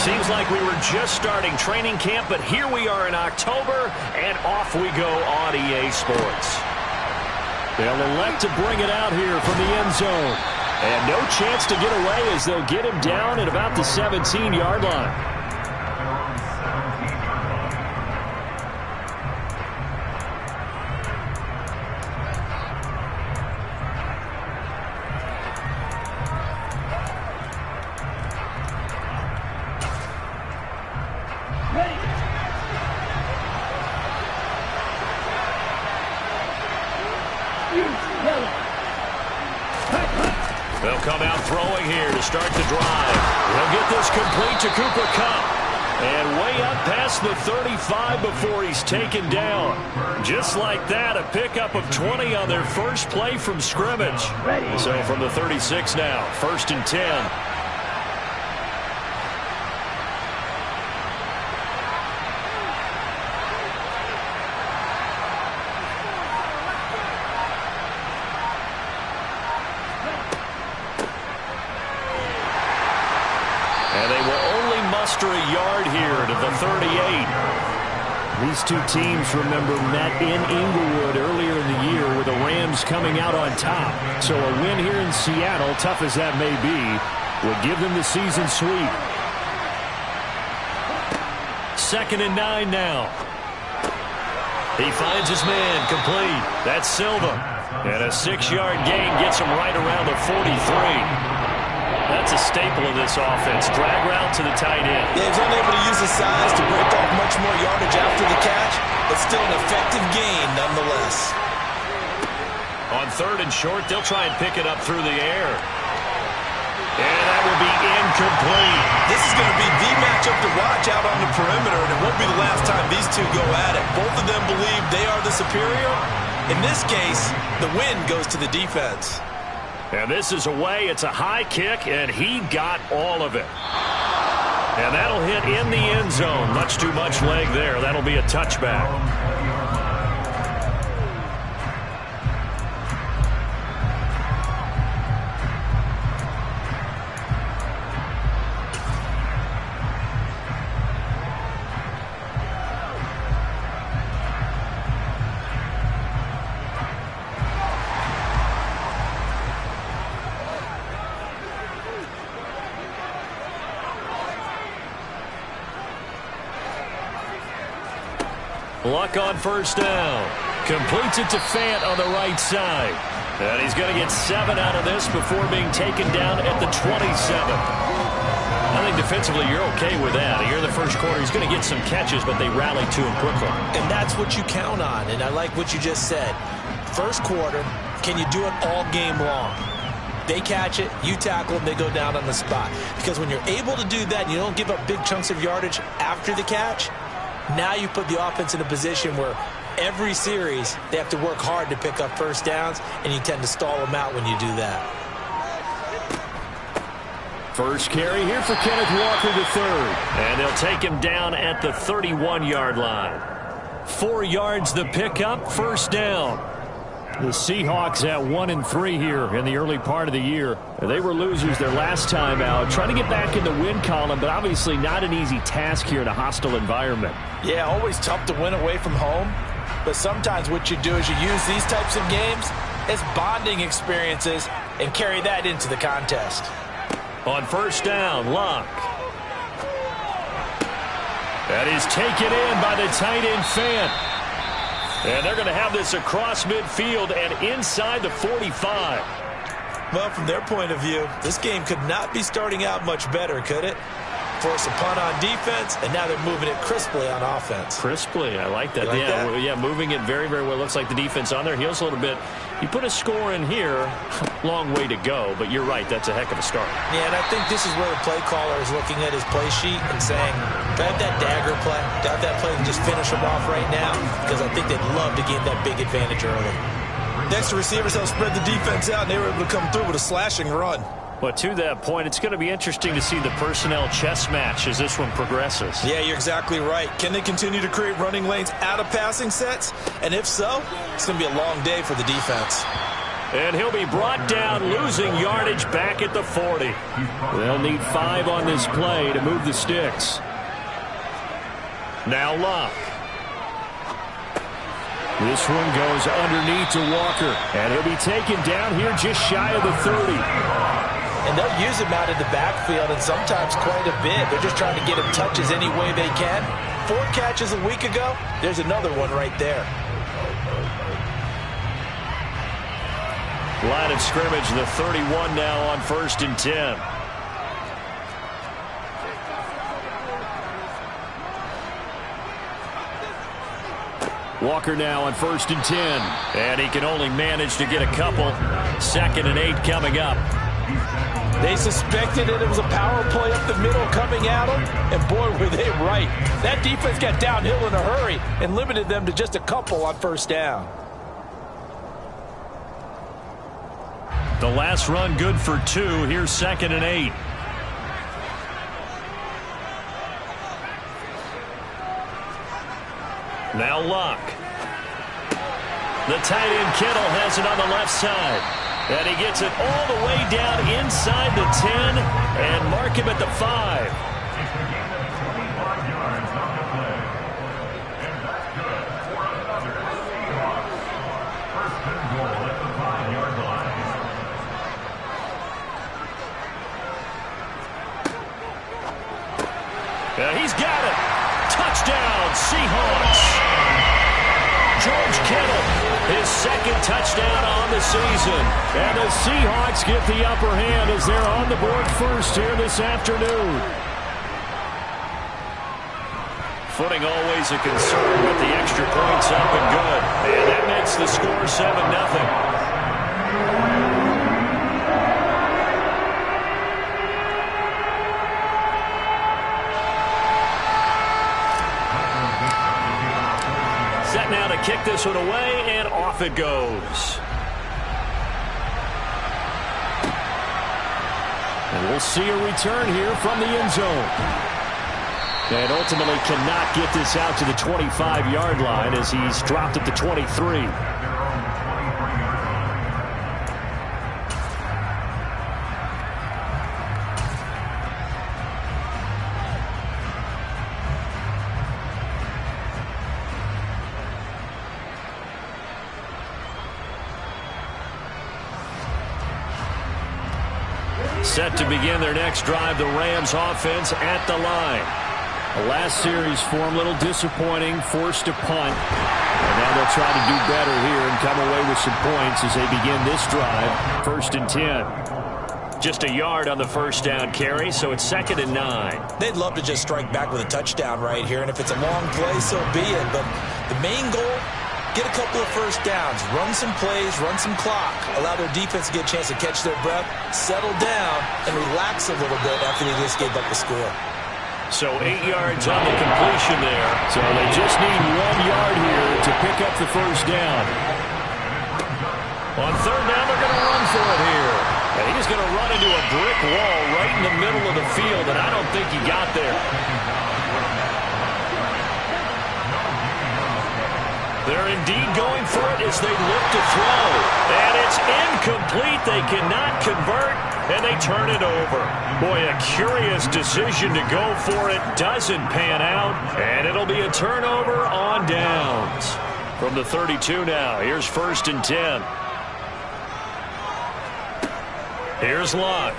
Seems like we were just starting training camp, but here we are in October, and off we go on EA Sports. They'll elect to bring it out here from the end zone. And no chance to get away as they'll get him down at about the 17-yard line. They'll come out throwing here to start the drive. He'll get this complete to Cooper Kupp. And way up past the 35 before he's taken down. Just like that, a pickup of 20 on their first play from scrimmage. So from the 36 now, 1st and 10. And they will only muster a yard here to the 38. These two teams, remember, met in Inglewood earlier in the year with the Rams coming out on top. So a win here in Seattle, tough as that may be, would give them the season sweep. 2nd and 9 now. He finds his man complete. That's Silva. And a 6-yard gain gets him right around the 43. That's a staple of this offense. Drag route to the tight end. Yeah, he's unable to use his size to break off much more yardage after the catch, but still an effective gain nonetheless. On 3rd and short, they'll try and pick it up through the air. And that will be incomplete. This is going to be the matchup to watch out on the perimeter, and it won't be the last time these two go at it. Both of them believe they are the superior. In this case, the win goes to the defense. And this is away. It's a high kick, and he got all of it. And that'll hit in the end zone. Much too much leg there. That'll be a touchback. Luck on 1st down. Completes it to Fant on the right side. And he's going to get 7 out of this before being taken down at the 27. I think defensively you're okay with that. Here in the first quarter, he's going to get some catches, but they rally to him quickly. And that's what you count on, and I like what you just said. First quarter, can you do it all game long? They catch it, you tackle them, they go down on the spot. Because when you're able to do that and you don't give up big chunks of yardage after the catch, now you put the offense in a position where every series they have to work hard to pick up 1st downs, and you tend to stall them out when you do that. First carry here for Kenneth Walker III. And they'll take him down at the 31-yard line. 4 yards the pickup, 1st down. The Seahawks at 1-3 here in the early part of the year. They were losers their last time out, trying to get back in the win column, but obviously not an easy task here in a hostile environment. Yeah, always tough to win away from home, but sometimes what you do is you use these types of games as bonding experiences and carry that into the contest. On 1st down, Luck. That is taken in by the tight end Fant. And they're going to have this across midfield and inside the 45. Well, from their point of view, this game could not be starting out much better, could it? Force a punt on defense, and now they're moving it crisply on offense. Crisply, I like that. You like that? Yeah, moving it very, very well. Looks like the defense on their heels a little bit. You put a score in here, long way to go, but you're right, that's a heck of a start. Yeah, and I think this is where the play caller is looking at his play sheet and saying, do I have that dagger play? Do I have that play to just finish them off right now? Because I think they'd love to gain that big advantage early. Next, the receivers help spread the defense out, and they were able to come through with a slashing run. But to that point, it's going to be interesting to see the personnel chess match as this one progresses. Yeah, you're exactly right. Can they continue to create running lanes out of passing sets? And if so, it's going to be a long day for the defense. And he'll be brought down, losing yardage back at the 40. They'll need 5 on this play to move the sticks. Now Luck. This one goes underneath to Walker. And he'll be taken down here just shy of the 30. And they'll use him out in the backfield, and sometimes quite a bit. They're just trying to get him touches any way they can. 4 catches a week ago. There's another one right there. Line of scrimmage, the 31 now on 1st and 10. Walker now on 1st and 10. And he can only manage to get a couple. 2nd and 8 coming up. They suspected it was a power play up the middle coming at them, and boy, were they right. That defense got downhill in a hurry and limited them to just a couple on 1st down. The last run good for 2. Here's 2nd and 8. Now Luck. The tight end Kittle has it on the left side. And he gets it all the way down inside the 10 and mark him at the 5. He's got it. Touchdown, Seahawks. George Kittle, his 2nd touchdown on the season. And the Seahawks get the upper hand as they're on the board first here this afternoon. Footing always a concern with the extra points up and good. And that makes the score 7-0. Set now to kick this one away, and off it goes. And we'll see a return here from the end zone. And ultimately cannot get this out to the 25-yard line as he's dropped at the 23. Set to begin their next drive, the Rams offense at the line. The last series for them, a little disappointing, forced to punt. And now they'll try to do better here and come away with some points as they begin this drive, 1st and 10. Just a yard on the 1st down carry, so it's 2nd and 9. They'd love to just strike back with a touchdown right here, and if it's a long play, so be it. But the main goal, get a couple of 1st downs, run some plays, run some clock, allow their defense to get a chance to catch their breath, settle down, and relax a little bit after they just gave up the score. So 8 yards on the completion there. So they just need 1 yard here to pick up the 1st down. On 3rd down, they're going to run for it here. And he's going to run into a brick wall right in the middle of the field, and I don't think he got there. They're indeed going for it as they look to throw. And it's incomplete. They cannot convert, and they turn it over. Boy, a curious decision to go for it. Doesn't pan out, and it'll be a turnover on downs. From the 32 now, here's 1st and 10. Here's Luck.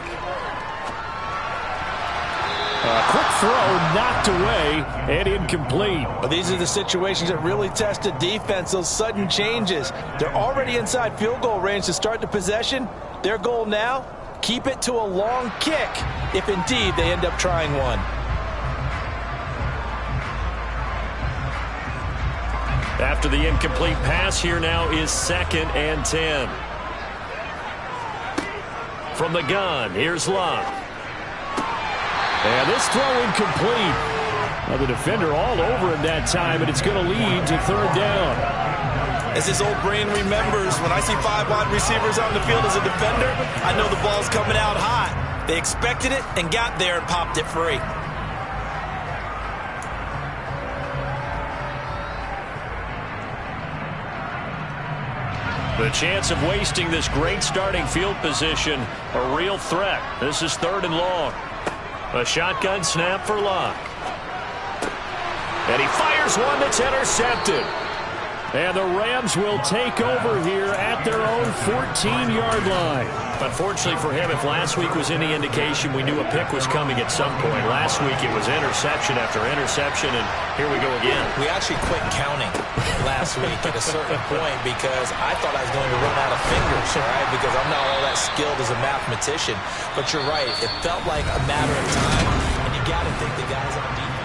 Quick throw knocked away and incomplete. Well, these are the situations that really test a defense, those sudden changes. They're already inside field goal range to start the possession. Their goal now, keep it to a long kick if indeed they end up trying one. After the incomplete pass, here now is 2nd and 10. From the gun, here's Luck. And this throw incomplete. Now the defender all over him that time, and it's going to lead to 3rd down. As his old brain remembers, when I see 5 wide receivers on the field as a defender, I know the ball's coming out hot. They expected it and got there and popped it free. The chance of wasting this great starting field position, a real threat. This is 3rd and long. A shotgun snap for Locke. And he fires one that's intercepted. And the Rams will take over here at their own 14-yard line. Unfortunately for him, if last week was any indication, we knew a pick was coming at some point. Last week it was interception after interception, and here we go again. We actually quit counting last week at a certain point because I thought I was going to run out of fingers, all right, because I'm not all that skilled as a mathematician. But you're right. It felt like a matter of time, and you got to think the guys on defense.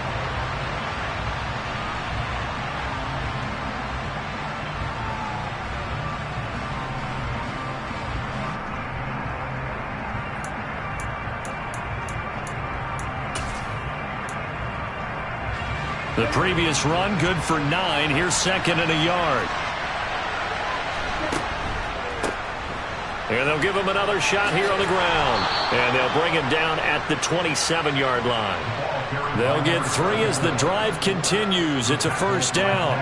The previous run, good for 9. Here's 2nd and a yard. And they'll give him another shot here on the ground. And they'll bring him down at the 27-yard line. They'll get 3 as the drive continues. It's a 1st down.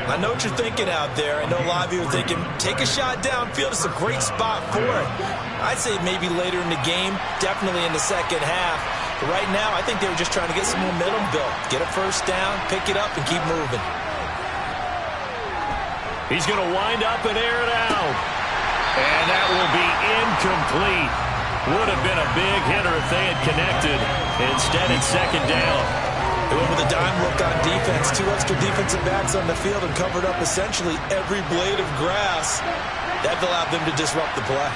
I know what you're thinking out there. I know a lot of you are thinking, take a shot downfield. It's a great spot for it. I'd say maybe later in the game, definitely in the second half. But right now, I think they were just trying to get some momentum built. Get a 1st down, pick it up, and keep moving. He's going to wind up and air it out. And that will be incomplete. Would have been a big hitter if they had connected. Instead, it's 2nd down. They went with a dime look on defense. 2 extra defensive backs on the field and covered up essentially every blade of grass. That allowed them to disrupt the play.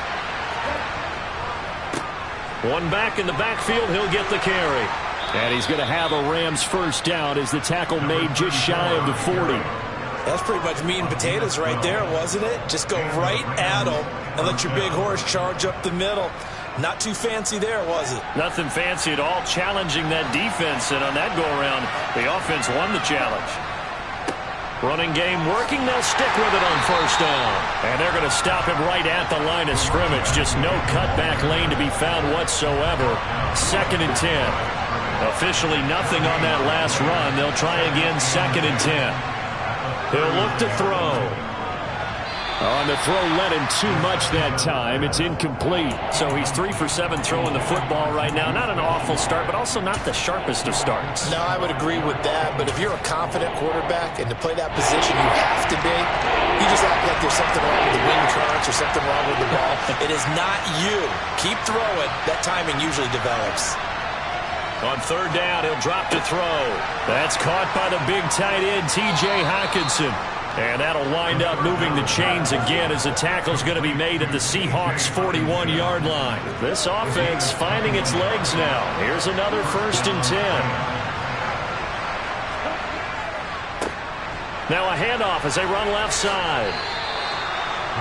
One back in the backfield, he'll get the carry. And he's going to have a Rams 1st down as the tackle made just shy of the 40. That's pretty much meat and potatoes right there, wasn't it? Just go right at him and let your big horse charge up the middle. Not too fancy there, was it? Nothing fancy at all, challenging that defense. And on that go-around, the offense won the challenge. Running game working. They'll stick with it on 1st down. And they're going to stop him right at the line of scrimmage. Just no cutback lane to be found whatsoever. 2nd and 10. Officially nothing on that last run. They'll try again 2nd and 10. He'll look to throw. On the throw, led him too much that time. It's incomplete. So he's 3 for 7 throwing the football right now. Not an awful start, but also not the sharpest of starts. No, I would agree with that. But if you're a confident quarterback and to play that position, you have to be. You just act like there's something wrong with the wind currents or something wrong with the ball. It is not you. Keep throwing. That timing usually develops. On 3rd down, he'll drop to throw. That's caught by the big tight end, T.J. Hockenson. And that'll wind up moving the chains again as the tackle's going to be made at the Seahawks' 41-yard line. This offense finding its legs now. Here's another 1st and 10. Now a handoff as they run left side.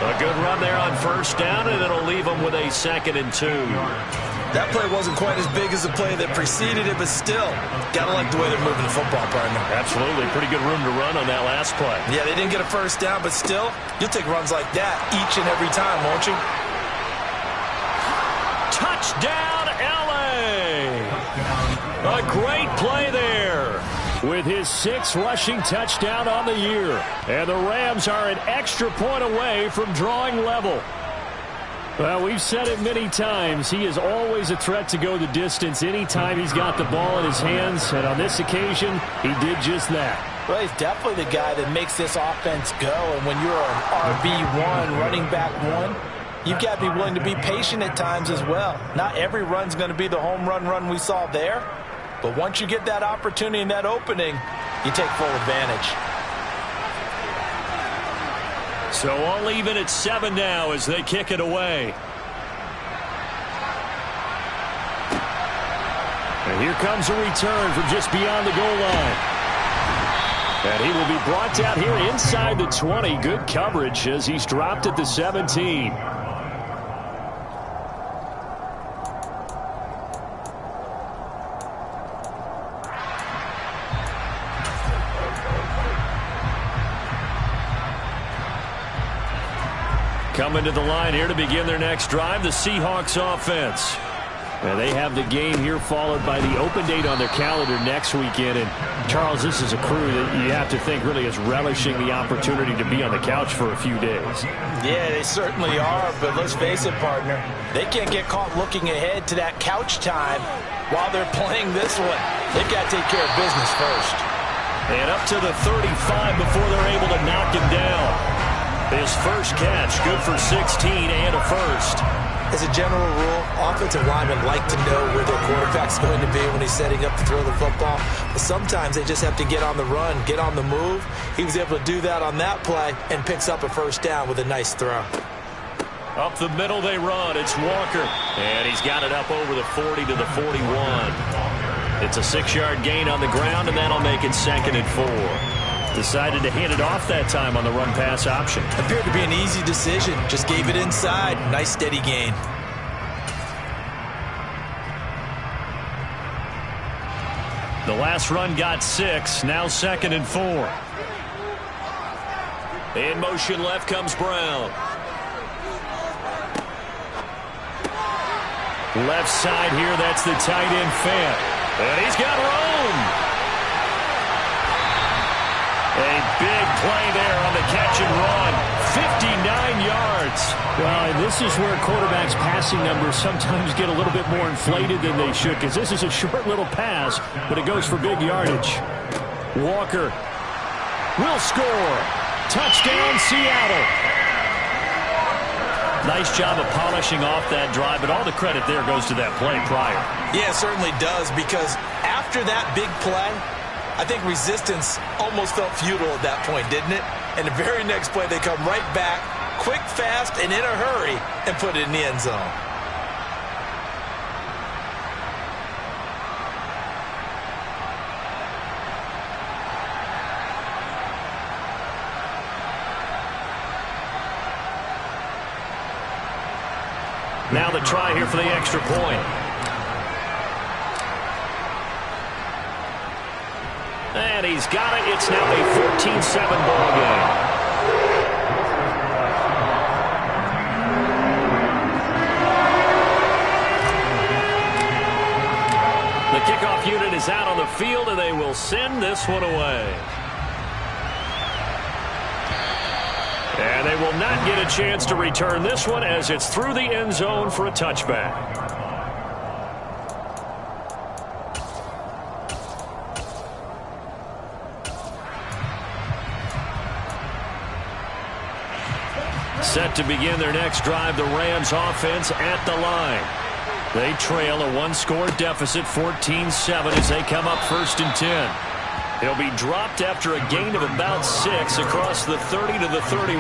A good run there on 1st down, and it'll leave them with a 2nd and 2. That play wasn't quite as big as the play that preceded it, but still, gotta like the way they're moving the football, partner. Absolutely. Pretty good room to run on that last play. Yeah, they didn't get a 1st down, but still, you'll take runs like that each and every time, won't you? Touchdown, L.A. A great play there with his 6th rushing touchdown on the year. And the Rams are an extra point away from drawing level. Well, we've said it many times. He is always a threat to go the distance anytime he's got the ball in his hands. And on this occasion, he did just that. Well, he's definitely the guy that makes this offense go. And when you're an RB1, running back 1, you've got to be willing to be patient at times as well. Not every run's going to be the home run we saw there. But once you get that opportunity and that opening, you take full advantage. So all even at 7 now as they kick it away. And here comes a return from just beyond the goal line. And he will be brought down here inside the 20. Good coverage as he's dropped at the 17. Coming to the line here to begin their next drive, the Seahawks offense. And they have the game here followed by the open date on their calendar next weekend. And, Charles, this is a crew that you have to think really is relishing the opportunity to be on the couch for a few days. Yeah, they certainly are. But let's face it, partner, they can't get caught looking ahead to that couch time while they're playing this one. They've got to take care of business first. And up to the 35 before they're able to knock him down. His first catch, good for 16 and a first. As a general rule, offensive linemen like to know where their quarterback's going to be when he's setting up to throw the football. But sometimes they just have to get on the run, get on the move. He was able to do that on that play and picks up a first down with a nice throw. Up the middle they run. It's Walker. And he's got it up over the 40 to the 41. It's a 6-yard gain on the ground, and that'll make it 2nd and 4. Decided to hand it off that time on the run-pass option. Appeared to be an easy decision. Just gave it inside. Nice steady gain. The last run got 6. Now 2nd and 4. In motion left comes Brown. Left side here, that's the tight end Fant. And he's got room. A big play there on the catch and run. 59 yards. Well, and this is where quarterbacks' passing numbers sometimes get a little bit more inflated than they should, because this is a short little pass, but it goes for big yardage. Walker will score. Touchdown, Seattle. Nice job of polishing off that drive, but all the credit there goes to that play prior. Yeah, it certainly does, because after that big play, I think resistance almost felt futile at that point, didn't it? And the very next play, they come right back, quick, fast, and in a hurry, and put it in the end zone. Now the try here for the extra point. And he's got it. It's now a 14-7 ball game. The kickoff unit is out on the field, and they will send this one away. And they will not get a chance to return this one as it's through the end zone for a touchback. Set to begin their next drive, the Rams offense at the line. They trail a one-score deficit, 14-7, as they come up 1st and 10. He'll be dropped after a gain of about 6 across the 30 to the 31.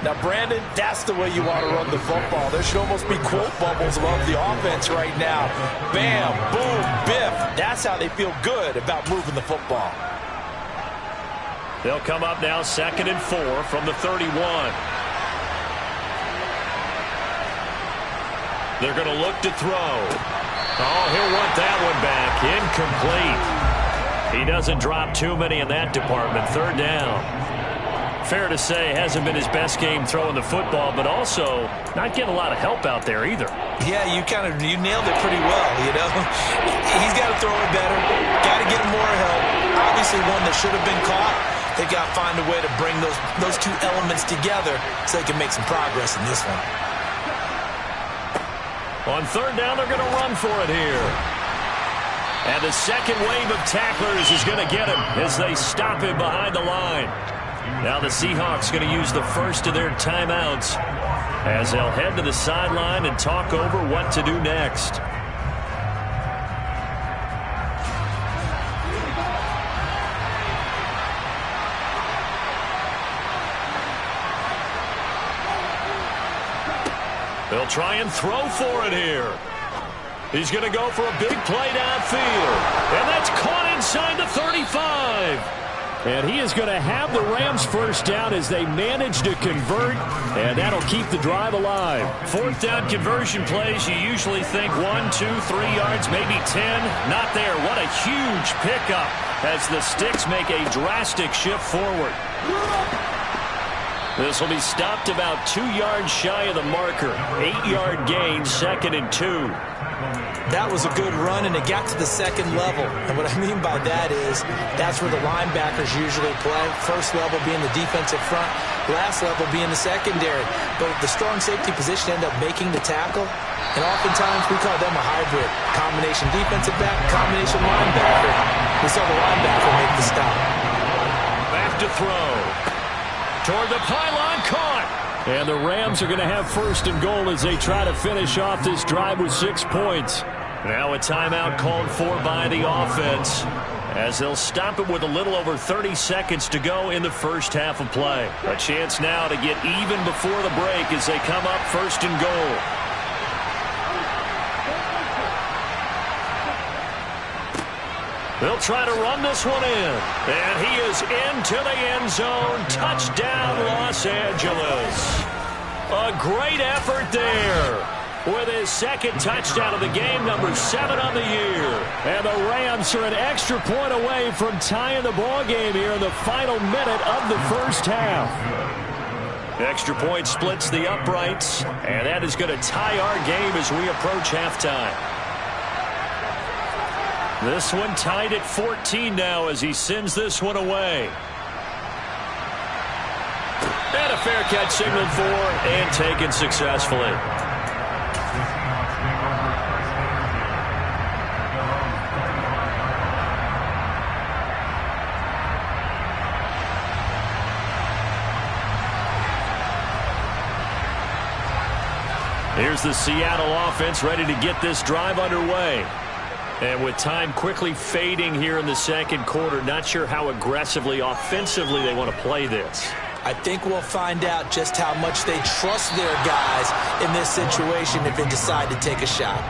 Now, Brandon, that's the way you want to run the football. There should almost be quote bubbles above the offense right now. Bam, boom, biff. That's how they feel good about moving the football. They'll come up now 2nd and 4 from the 31. They're going to look to throw. Oh, he'll want that one back. Incomplete. He doesn't drop too many in that department. 3rd down. Fair to say, hasn't been his best game throwing the football, but also not getting a lot of help out there either. Yeah, you nailed it pretty well, you know. He's got to throw it better. Got to get more help. Obviously one that should have been caught. They got to find a way to bring those two elements together so they can make some progress in this one. On 3rd down, they're going to run for it here. And the second wave of tacklers is going to get him as they stop him behind the line. Now the Seahawks going to use the first of their timeouts as they'll head to the sideline and talk over what to do next. They'll try and throw for it here. He's going to go for a big play downfield. And that's caught inside the 35. And he is going to have the Rams first down as they manage to convert. And that'll keep the drive alive. 4th down conversion plays, you usually think 1, 2, 3 yards, maybe 10. Not there. What a huge pickup as the Sticks make a drastic shift forward. This will be stopped about 2 yards shy of the marker. 8-yard gain, 2nd and 2. That was a good run, and it got to the second level. And what I mean by that is that's where the linebackers usually play. First level being the defensive front, last level being the secondary. But the strong safety position ended up making the tackle. And oftentimes we call them a hybrid. Combination defensive back, combination linebacker. We saw the linebacker make the stop. Back to throw. Toward the pylon, caught. And the Rams are going to have 1st and goal as they try to finish off this drive with 6 points. Now a timeout called for by the offense as they'll stop it with a little over 30 seconds to go in the first half of play. A chance now to get even before the break as they come up 1st and goal. They'll try to run this one in. And he is into the end zone. Touchdown, Los Angeles. A great effort there with his 2nd touchdown of the game, number 7 on the year. And the Rams are an extra point away from tying the ball game here in the final minute of the first half. Extra point splits the uprights, and that is going to tie our game as we approach halftime. This one tied at 14 now as he sends this one away. And a fair catch signaled for and taken successfully. Here's the Seattle offense ready to get this drive underway. And with time quickly fading here in the second quarter, not sure how aggressively, offensively they want to play this. I think we'll find out just how much they trust their guys in this situation if they decide to take a shot.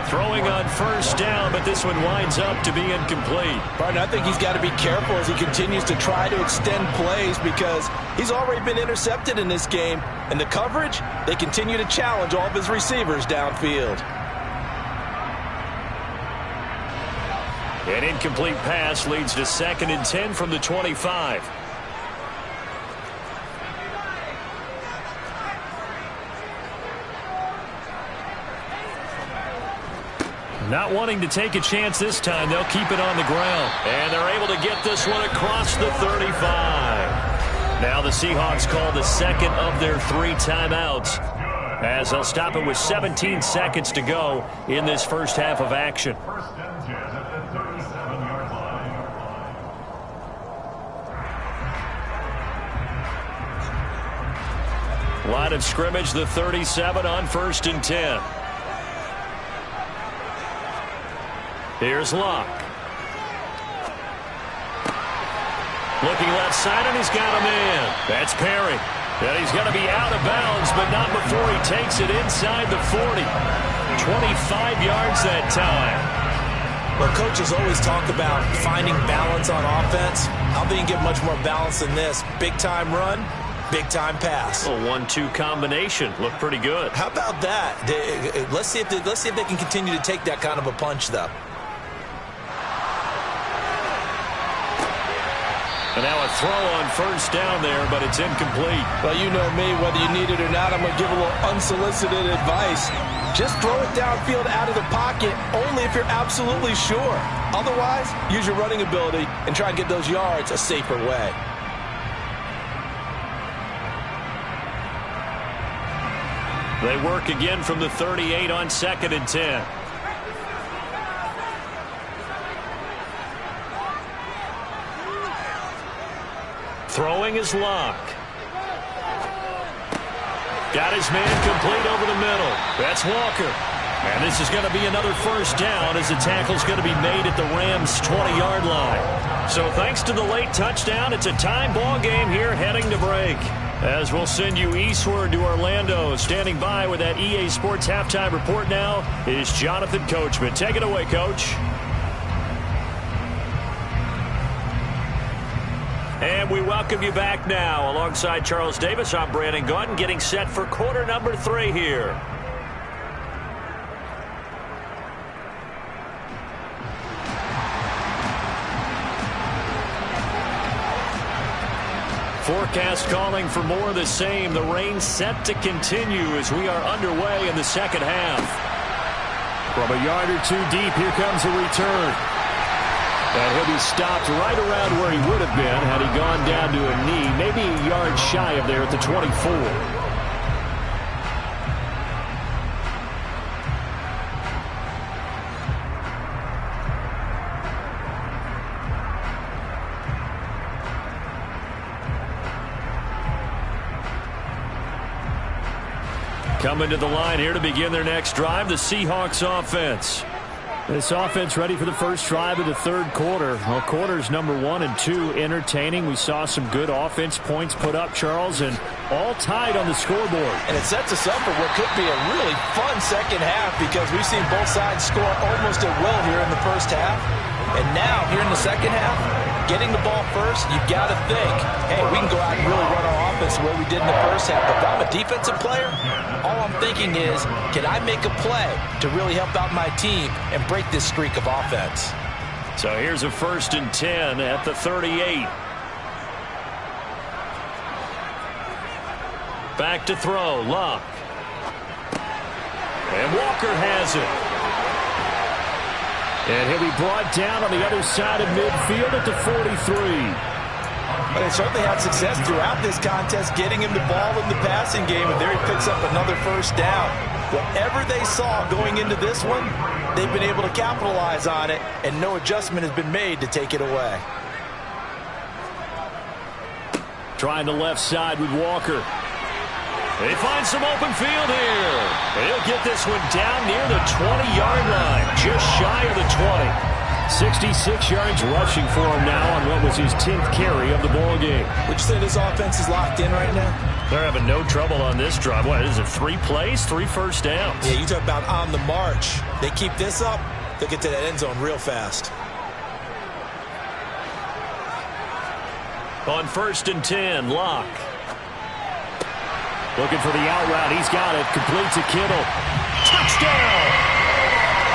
Throwing on 1st down, but this one winds up to be incomplete. Partner, I think he's got to be careful as he continues to try to extend plays because he's already been intercepted in this game. And the coverage, they continue to challenge all of his receivers downfield. An incomplete pass leads to 2nd and 10 from the 25. Not wanting to take a chance this time, they'll keep it on the ground. And they're able to get this one across the 35. Now the Seahawks call the 2nd of their 3 timeouts as they'll stop it with 17 seconds to go in this first half of action. Line of scrimmage, the 37 on 1st and 10. Here's Locke. Looking left side, and he's got a man. That's Perry. And he's going to be out of bounds, but not before he takes it inside the 40. 25 yards that time. Well, coaches always talk about finding balance on offense. I don't think you get much more balance than this. Big-time run, big-time pass. A 1-2 combination. Looked pretty good. How about that? Let's see if they can continue to take that kind of a punch, though. And now a throw on 1st down there, but it's incomplete. Well, you know me, whether you need it or not, I'm going to give a little unsolicited advice. Just throw it downfield out of the pocket only if you're absolutely sure. Otherwise, use your running ability and try and get those yards a safer way. They work again from the 38 on 2nd and 10. Throwing is Locke. Got his man complete over the middle. That's Walker. And this is going to be another 1st down as the tackle's going to be made at the Rams' 20-yard line. So thanks to the late touchdown, it's a tie ball game here heading to break. As we'll send you eastward to Orlando. Standing by with that EA Sports halftime report now is Jonathan Coachman. Take it away, Coach. And we welcome you back now. Alongside Charles Davis, I'm Brandon Gaudin, getting set for quarter number 3 here. Forecast calling for more of the same. The rain set to continue as we are underway in the second half. From a yard or two deep, here comes a return. And he'll be stopped right around where he would have been had he gone down to a knee, maybe a yard shy of there at the 24. Coming to the line here to begin their next drive, the Seahawks offense. This offense ready for the first drive of the third quarter. Well, quarters number 1 and 2 entertaining. We saw some good offense points put up, Charles, and all tied on the scoreboard. And it sets us up for what could be a really fun second half because we've seen both sides score almost at will here in the first half. And now, here in the second half, getting the ball first, you've got to think, hey, we can go out and really run our offense the way we did in the first half. But if I'm a defensive player, all I'm thinking is, can I make a play to really help out my team and break this streak of offense? So here's a 1st and 10 at the 38. Back to throw, Luck. And Walker has it. And he'll be brought down on the other side of midfield at the 43. But they certainly had success throughout this contest getting him the ball in the passing game, and there he picks up another first down. Whatever they saw going into this one, they've been able to capitalize on it, and no adjustment has been made to take it away. Trying the left side with Walker. They find some open field here. He'll get this one down near the 20-yard line, just shy of the 20. 66 yards rushing for him now on what was his 10th carry of the ball game. Would you say this offense is locked in right now? They're having no trouble on this drive. What is it, 3 plays, 3 first downs? Yeah, you talk about on the march. They keep this up, they'll get to that end zone real fast. On 1st and 10, Lock. Looking for the out route. He's got it. Complete to Kittle. Touchdown!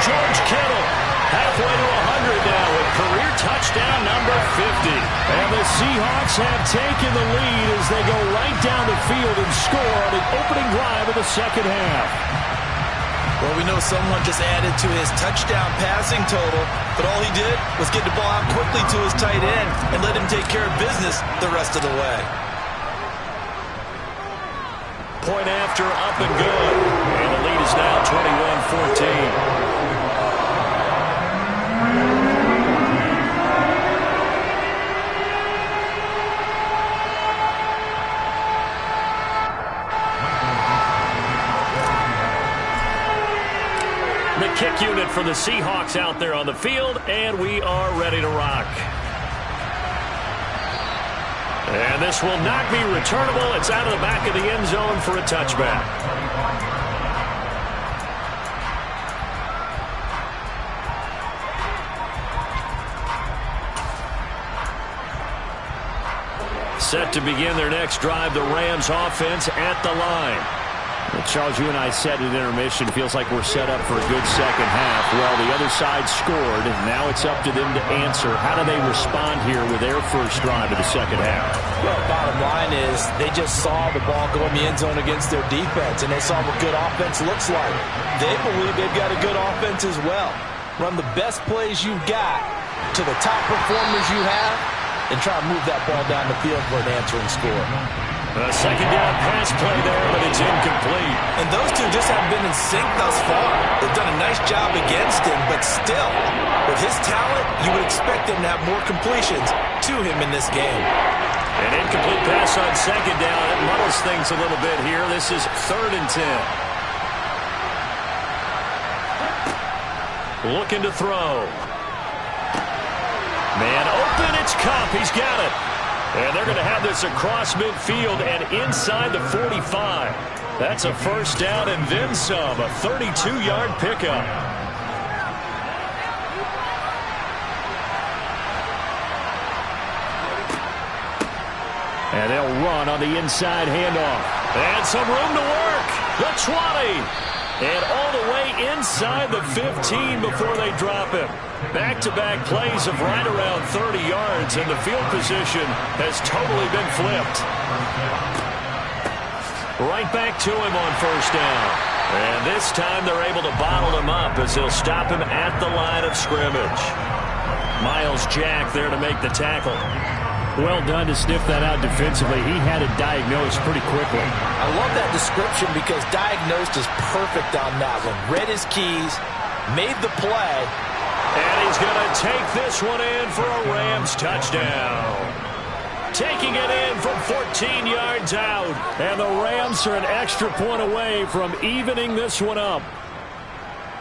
George Kittle halfway to 100 now with career touchdown number 50. And the Seahawks have taken the lead as they go right down the field and score on the opening drive of the second half. Well, we know someone just added to his touchdown passing total, but all he did was get the ball out quickly to his tight end and let him take care of business the rest of the way. Point after, up and good. And the lead is now 21-14. The kick unit for the Seahawks out there on the field, and we are ready to rock. And this will not be returnable. It's out of the back of the end zone for a touchback. Set to begin their next drive, the Rams offense at the line. Well, Charles, you and I said at intermission, feels like we're set up for a good second half. Well, the other side scored, and now it's up to them to answer. How do they respond here with their first drive of the second half? Well, bottom line is they just saw the ball go in the end zone against their defense, and they saw what good offense looks like. They believe they've got a good offense as well. Run the best plays you've got to the top performers you have, and try to move that ball down the field for an answering score. A second down pass play there, but it's incomplete. And those two just haven't been in sync thus far. They've done a nice job against him, but still, with his talent, you would expect him to have more completions to him in this game. An incomplete pass on second down. It muddles things a little bit here. This is 3rd and 10. Looking to throw. Man open, it's Kupp. He's got it. And they're going to have this across midfield and inside the 45. That's a first down and then some. A 32-yard pickup. And they'll run on the inside handoff. And some room to work. The 20. And all the way inside the 15 before they drop him. Back-to-back plays of right around 30 yards, and the field position has totally been flipped. Right back to him on first down. And this time they're able to bottle him up as they'll stop him at the line of scrimmage. Miles Jack there to make the tackle. Well done to sniff that out defensively. He had it diagnosed pretty quickly. I love that description because diagnosed is perfect on that one. Read his keys, made the play. And he's going to take this one in for a Rams touchdown. Taking it in from 14 yards out. And the Rams are an extra point away from evening this one up.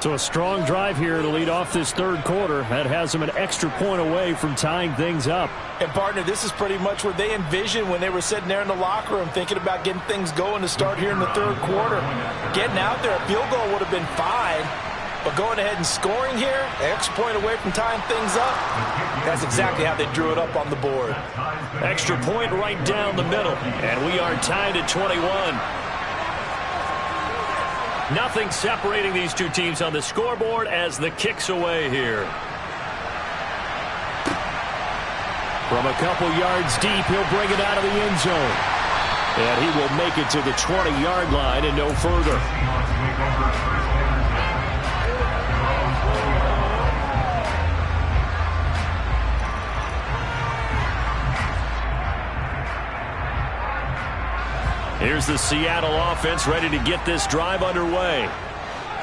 So a strong drive here to lead off this third quarter. That has them an extra point away from tying things up. And, partner, this is pretty much what they envisioned when they were sitting there in the locker room thinking about getting things going to start here in the third quarter. Getting out there, a field goal would have been fine. But going ahead and scoring here, an extra point away from tying things up, that's exactly how they drew it up on the board. Extra point right down the middle. And we are tied at 21. Nothing separating these two teams on the scoreboard as the kick's away here. From a couple yards deep, he'll bring it out of the end zone. And he will make it to the 20-yard line and no further. Here's the Seattle offense ready to get this drive underway.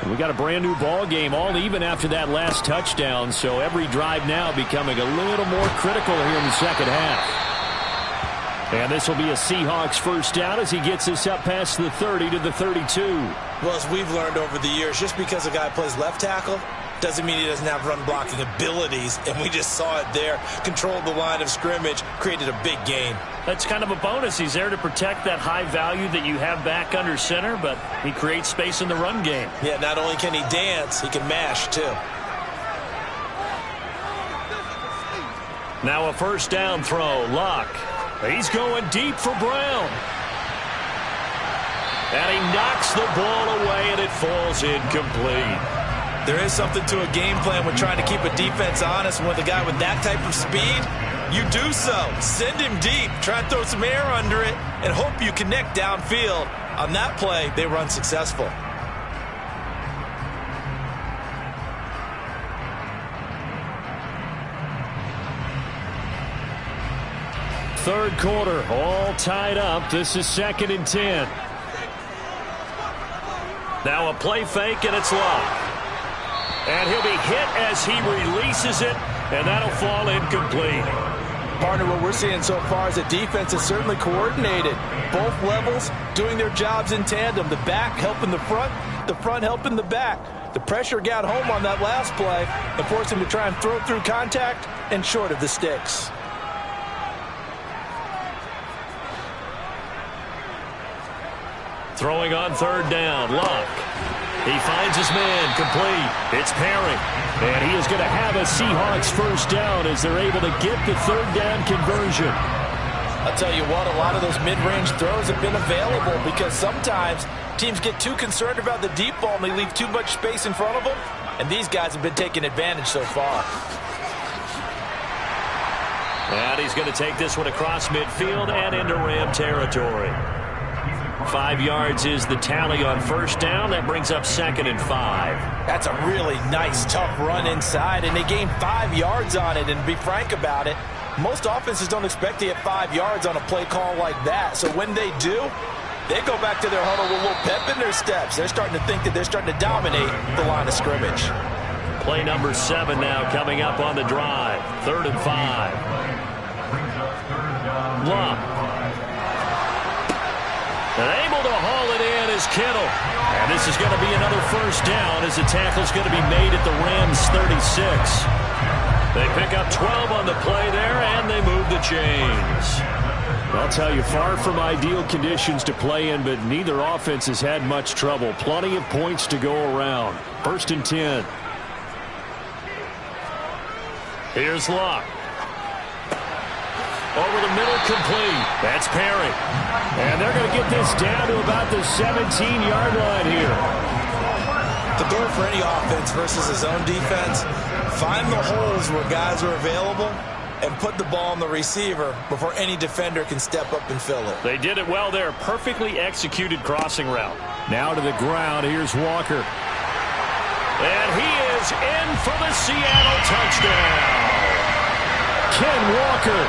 We got a brand new ball game, all even after that last touchdown, so every drive now becoming a little more critical here in the second half. And this will be a Seahawks first down as he gets this up past the 30 to the 32. Well, as we've learned over the years, just because a guy plays left tackle doesn't mean he doesn't have run blocking abilities, and we just saw it there. Controlled the line of scrimmage, created a big gain. That's kind of a bonus. He's there to protect that high value that you have back under center, but he creates space in the run game. Yeah, not only can he dance, he can mash too. Now a first down throw. Luck. He's going deep for Brown. And he knocks the ball away, and it falls incomplete. There is something to a game plan with trying to keep a defense honest. And with a guy with that type of speed, you do so. Send him deep. Try and throw some air under it and hope you connect downfield. On that play, they were unsuccessful. Third quarter, all tied up. This is 2nd and 10. Now a play fake, and it's Luck. And he'll be hit as he releases it, and that'll fall incomplete. Partner, what we're seeing so far is the defense is certainly coordinated. Both levels doing their jobs in tandem. The back helping the front helping the back. The pressure got home on that last play and forced him to try and throw through contact and short of the sticks. Throwing on third down, Luck. He finds his man, complete. It's Perry. And he is going to have a Seahawks first down as they're able to get the third down conversion. I'll tell you what, a lot of those mid-range throws have been available because sometimes teams get too concerned about the deep ball and they leave too much space in front of them. And these guys have been taking advantage so far. And he's going to take this one across midfield and into Ram territory. 5 yards is the tally on first down. That brings up 2nd and 5. That's a really nice, tough run inside, and they gained 5 yards on it. And to be frank about it, most offenses don't expect to get 5 yards on a play call like that. So when they do, they go back to their huddle with a little pep in their steps. They're starting to think that they're starting to dominate the line of scrimmage. Play number 7 now coming up on the drive. 3rd and 5. Luck. And able to haul it in is Kittle. And this is going to be another first down as the tackle's going to be made at the Rams 36. They pick up 12 on the play there, and they move the chains. I'll tell you, far from ideal conditions to play in, but neither offense has had much trouble. Plenty of points to go around. 1st and 10. Here's Luck. Over the middle, complete. That's Perry. And they're going to get this down to about the 17-yard line here. The door for any offense versus his own defense, find the holes where guys are available and put the ball on the receiver before any defender can step up and fill it. They did it well there. Perfectly executed crossing route. Now to the ground. Here's Walker. And he is in for the Seattle touchdown. Ken Walker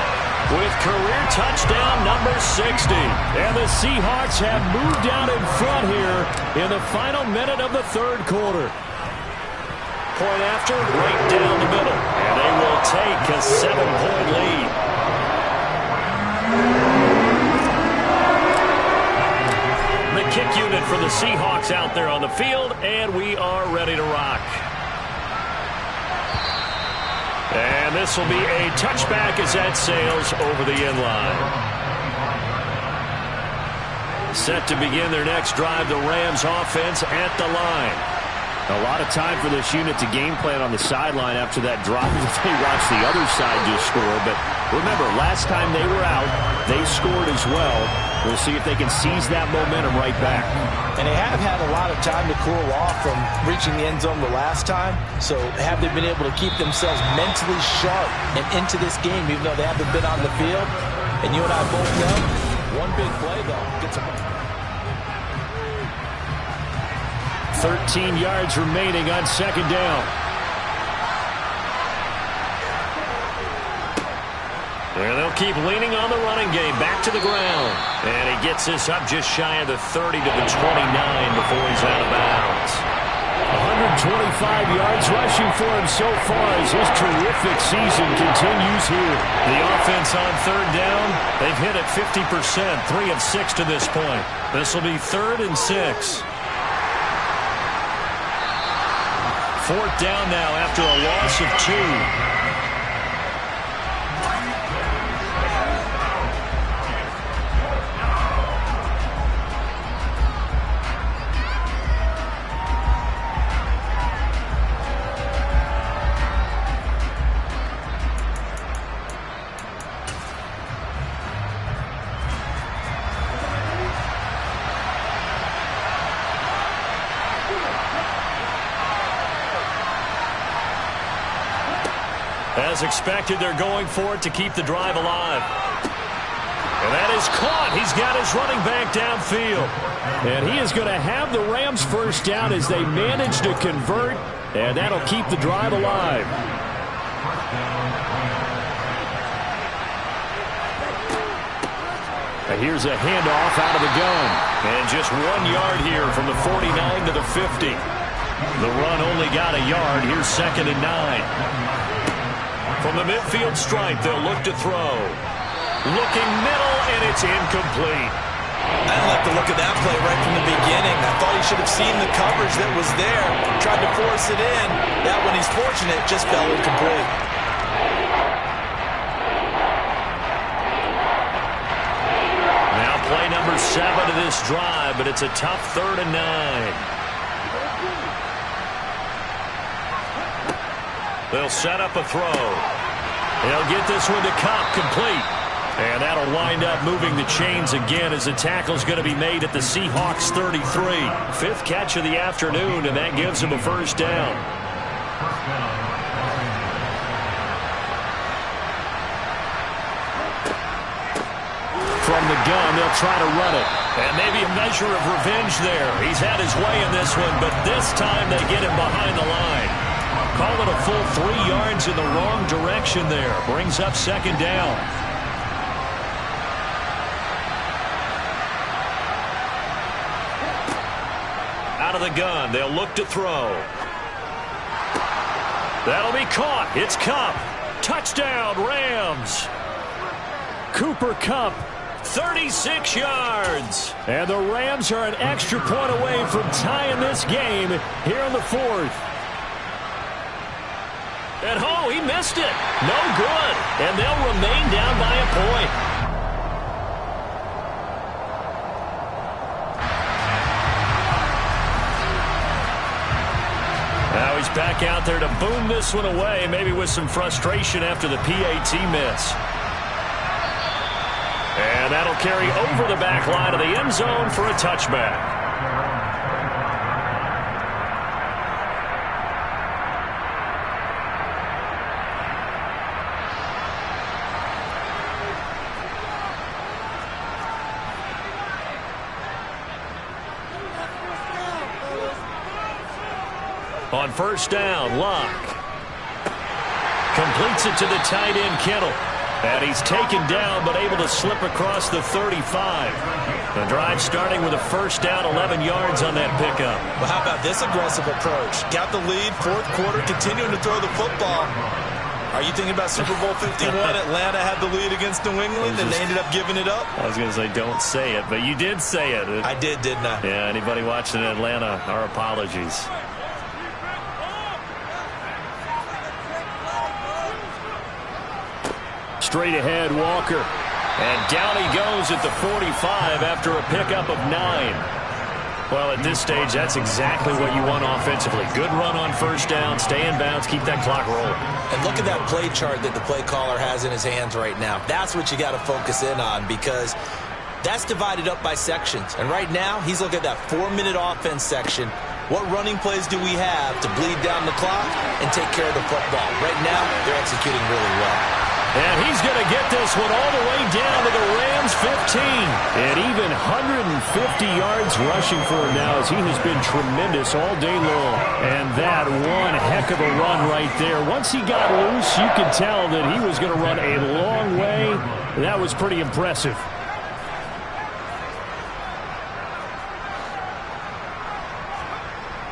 with career touchdown number 60. And the Seahawks have moved out in front here in the final minute of the third quarter. Point after, right down the middle. And they will take a 7-point lead. The kick unit for the Seahawks out there on the field, and we are ready to rock. And this will be a touchback as that sails over the end line. Set to begin their next drive, the Rams offense at the line. A lot of time for this unit to game plan on the sideline after that drop. They watch the other side just score. But remember, last time they were out, they scored as well. We'll see if they can seize that momentum right back. And they have had a lot of time to cool off from reaching the end zone the last time. So have they been able to keep themselves mentally sharp and into this game, even though they haven't been on the field? And you and I both know, one big play, though, gets them. 13 yards remaining on second down. And they'll keep leaning on the running game. Back to the ground. And he gets this up just shy of the 30 to the 29 before he's out of bounds. 125 yards rushing for him so far as his terrific season continues here. The offense on third down, they've hit it 50%, 3 of 6 to this point. This will be 3rd and 6. Fourth down now after a loss of 2. As expected, they're going for it to keep the drive alive. And that is caught. He's got his running back downfield. And he is going to have the Rams first down as they manage to convert. And that'll keep the drive alive. And here's a handoff out of the gun. And just 1 yard here from the 49 to the 50. The run only got a yard. Here's 2nd and 9. From the midfield stripe, they'll look to throw. Looking middle, and it's incomplete. I didn't like the look of that play right from the beginning. I thought he should have seen the coverage that was there. Tried to force it in. That one, he's fortunate, just fell incomplete. Now play number 7 of this drive, but it's a tough 3rd and 9. They'll set up a throw. They'll get this one to Cup, complete. And that'll wind up moving the chains again as the tackle's going to be made at the Seahawks 33. 5th catch of the afternoon, and that gives them a first down. From the gun, they'll try to run it. And maybe a measure of revenge there. He's had his way in this one, but this time they get him behind the line. Call it a full 3 yards in the wrong direction there. Brings up 2nd down. Out of the gun, they'll look to throw. That'll be caught. It's Kupp. Touchdown, Rams. Cooper Kupp. 36 yards. And the Rams are an extra point away from tying this game here in the 4th. And oh, he missed it. No good. And they'll remain down by a point. Now he's back out there to boom this one away, maybe with some frustration after the PAT miss. And that'll carry over the back line of the end zone for a touchback. On first down, Locke completes it to the tight end, Kittle. And he's taken down, but able to slip across the 35. The drive starting with a first down, 11 yards on that pickup. Well, how about this aggressive approach? Got the lead, fourth quarter, continuing to throw the football. Are you thinking about Super Bowl 51? Atlanta had the lead against New England, and they ended up giving it up? I was going to say, don't say it, but you did say it. I did, didn't I? Yeah, anybody watching in Atlanta, our apologies. Straight ahead, Walker. And down he goes at the 45 after a pickup of 9. Well, at this stage, that's exactly what you want offensively. Good run on first down, stay in bounds, keep that clock rolling. And look at that play chart that the play caller has in his hands right now. That's what you got to focus in on, because that's divided up by sections. And right now, he's looking at that 4-minute offense section. What running plays do we have to bleed down the clock and take care of the football? Right now, they're executing really well. And he's going to get this one all the way down to the Rams' 15. And even 150 yards rushing for him now, as he has been tremendous all day long. And that one heck of a run right there. Once he got loose, you could tell that he was going to run a long way. That was pretty impressive.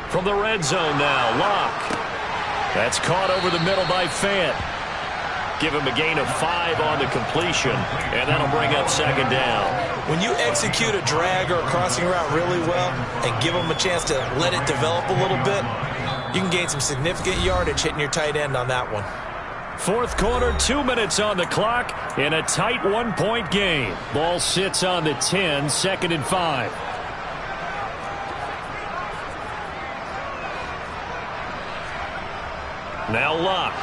From the red zone now, Locke. That's caught over the middle by Fant. Give him a gain of 5 on the completion, and that'll bring up second down. When you execute a drag or a crossing route really well and give them a chance to let it develop a little bit, you can gain some significant yardage hitting your tight end on that one. Fourth quarter, 2 minutes on the clock in a tight 1-point game. Ball sits on the 10, second and 5. Now Locke.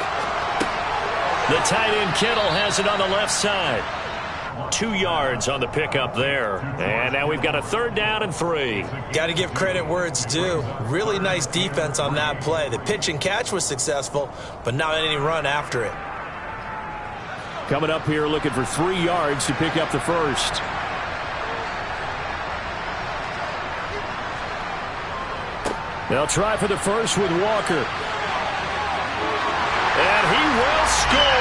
The tight end Kittle has it on the left side. 2 yards on the pickup there. And now we've got a third down and 3. Got to give credit where it's due. Really nice defense on that play. The pitch and catch was successful, but not any run after it. Coming up here looking for 3 yards to pick up the first. They'll try for the first with Walker. And he will score.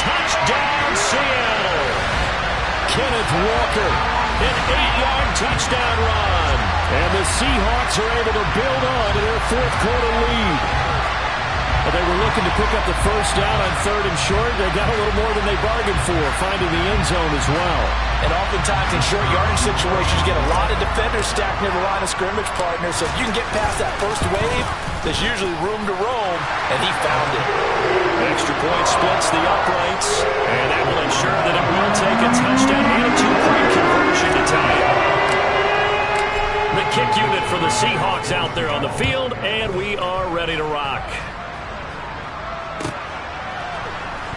Touchdown, Seattle. Kenneth Walker, an 8-yard touchdown run. And the Seahawks are able to build on to their fourth quarter lead. Well, they were looking to pick up the first down on 3rd and short. They got a little more than they bargained for, finding the end zone as well. And oftentimes in short yardage situations, you get a lot of defenders stacked near the line of scrimmage, partner. So if you can get past that first wave, there's usually room to roam, and he found it. Extra point splits the uprights, and that will ensure that it will take a touchdown and a 2-point conversion to tie it. The kick unit for the Seahawks out there on the field, and we are ready to rock.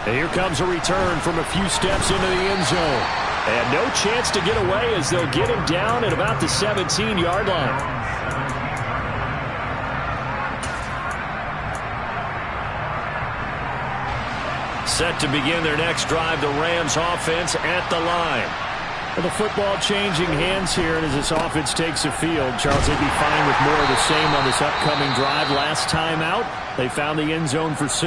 And here comes a return from a few steps into the end zone. And no chance to get away as they'll get him down at about the 17-yard line. Set to begin their next drive, the Rams offense at the line. Well, the football changing hands here, and as this offense takes the field, Charles, they'd be fine with more of the same on this upcoming drive. Last time out, they found the end zone for 6.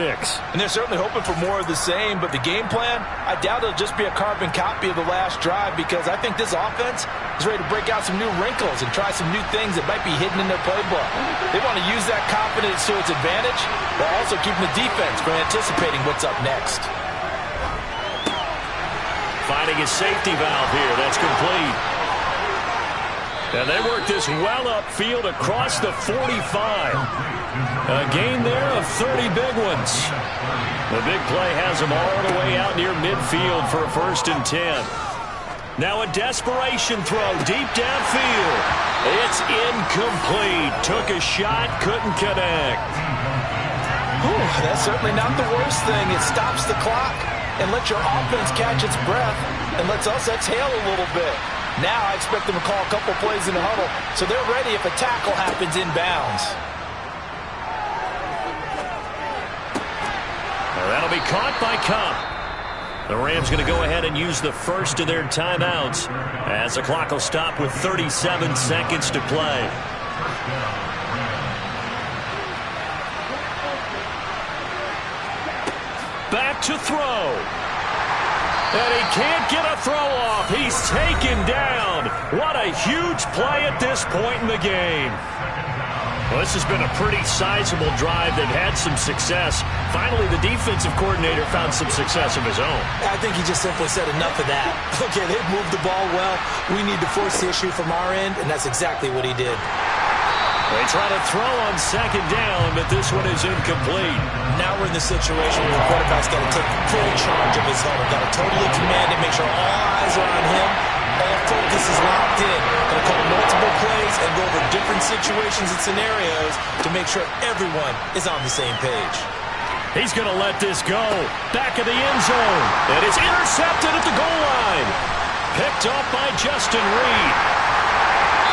And they're certainly hoping for more of the same, but the game plan, I doubt it'll just be a carbon copy of the last drive, because I think this offense is ready to break out some new wrinkles and try some new things that might be hidden in their playbook. They want to use that confidence to its advantage, while also keeping the defense from anticipating what's up next. Finding a safety valve here. That's complete. And they work this well upfield across the 45. A gain there of 30 big ones. The big play has them all the way out near midfield for a 1st and 10. Now a desperation throw deep downfield. It's incomplete. Took a shot, couldn't connect. Whew, that's certainly not the worst thing. It stops the clock and lets your offense catch its breath and lets us exhale a little bit. Now I expect them to call a couple plays in the huddle, so they're ready if a tackle happens inbounds. Well, that'll be caught by Cup. The Rams going to go ahead and use the first of their timeouts as the clock will stop with 37 seconds to play. back to throw. And he can't get a throw off. He's taken down. What a huge play at this point in the game. Well, this has been a pretty sizable drive. They've had some success. Finally, the defensive coordinator found some success of his own. I think he just simply said enough of that. Okay, they've moved the ball well. We need to force the issue from our end, and that's exactly what he did. They try to throw on second down, but this one is incomplete. Now we're in the situation where the quarterback's got to take full charge of his helmet. Got to totally command it, make sure all eyes are on him. All focus is locked in. Going to call multiple plays and go over different situations and scenarios to make sure everyone is on the same page. He's going to let this go. Back of the end zone. And it's intercepted at the goal line. Picked up by Justin Reed.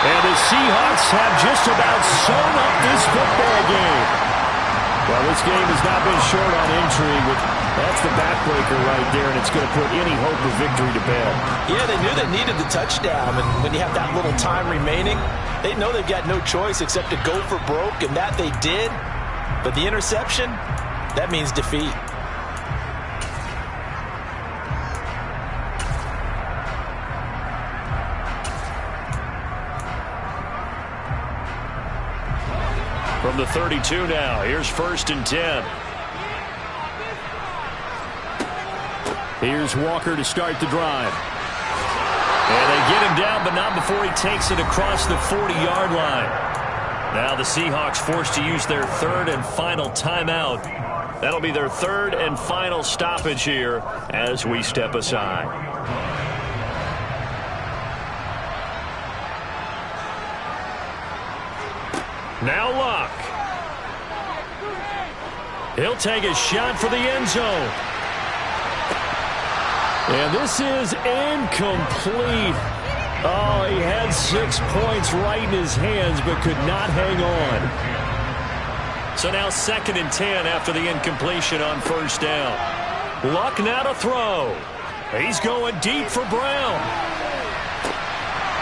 And the Seahawks have just about sewn up this football game. Well, this game has not been short on intrigue. That's the backbreaker right there, and it's going to put any hope of victory to bed. Yeah, they knew they needed the touchdown, and when you have that little time remaining, they know they've got no choice except to go for broke, and that they did. But the interception, that means defeat. From the 32 now, here's 1st and 10. Here's Walker to start the drive. And they get him down, but not before he takes it across the 40-yard line. Now the Seahawks forced to use their 3rd and final timeout. That'll be their 3rd and final stoppage here as we step aside. Now Luck. He'll take a shot for the end zone. And this is incomplete. Oh, he had 6 points right in his hands, but could not hang on. So now 2nd and 10 after the incompletion on 1st down. Luck now to throw. He's going deep for Brown.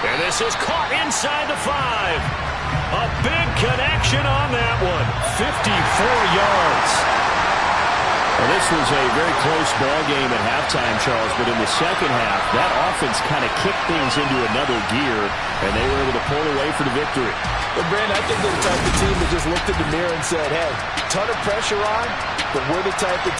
And this is caught inside the 5. A big connection on that one. 54 yards. Well, this was a very close ball game at halftime, Charles, but in the second half, that offense kind of kicked things into another gear, and they were able to pull away for the victory. But, Brandon, I think they're the type of team that just looked in the mirror and said, hey, ton of pressure on, but we're the type of